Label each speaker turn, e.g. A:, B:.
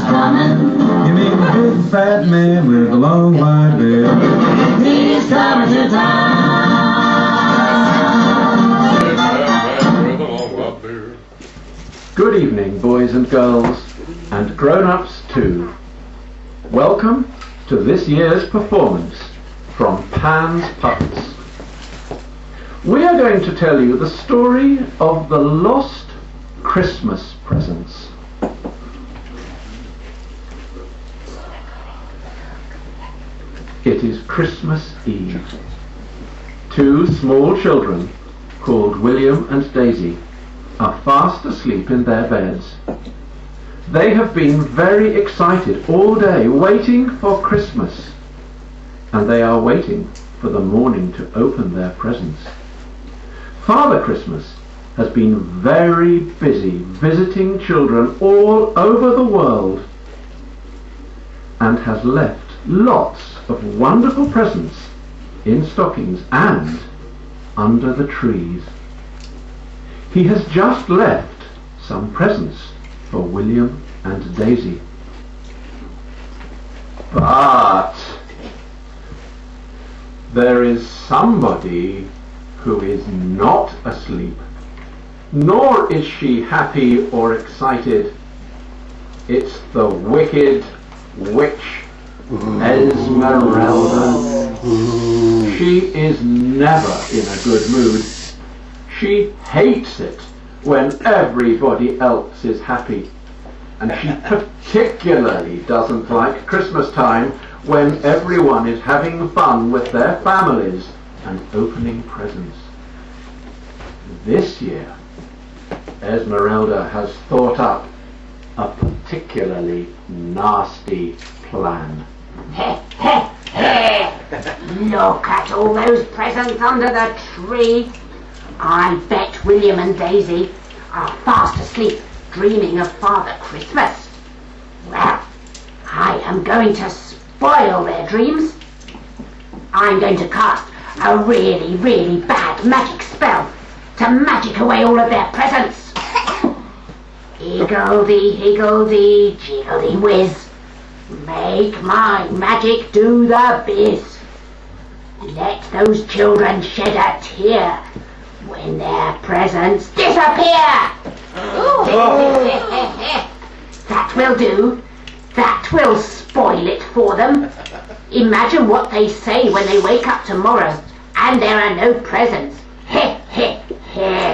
A: Santa's coming.
B: You mean the big fat man with the long white beard?
A: He's coming to town.
C: Good evening, boys and girls, and grown-ups too. Welcome to this year's performance from Pan's Puppets. We are going to tell you the story of the lost Christmas presents. It is Christmas Eve. Two small children, called William and Daisy, are fast asleep in their beds. They have been very excited all day, waiting for Christmas, and they are waiting for the morning to open their presents. Father Christmas has been very busy visiting children all over the world and has left lots of wonderful presents in stockings and under the trees. He has just left some presents for William and Daisy. But there is somebody who is not asleep, nor is she happy or excited. It's the wicked witch Esmeralda. She is never in a good mood. She hates it when everybody else is happy, and she particularly doesn't like Christmas time when everyone is having fun with their families and opening presents. This year, Esmeralda has thought up a particularly nasty plan.
D: Look at all those presents under the tree. I bet William and Daisy are fast asleep dreaming of Father Christmas. Well, I am going to spoil their dreams. I'm going to cast a really, really bad magic spell to magic away all of their presents. Higgledy-higgledy, jiggly-whiz. Make my magic do the biz. Let those children shed a tear when their presents disappear. That will do. That will spoil it for them. Imagine what they say when they wake up tomorrow and there are no presents. Heh, heh, heh.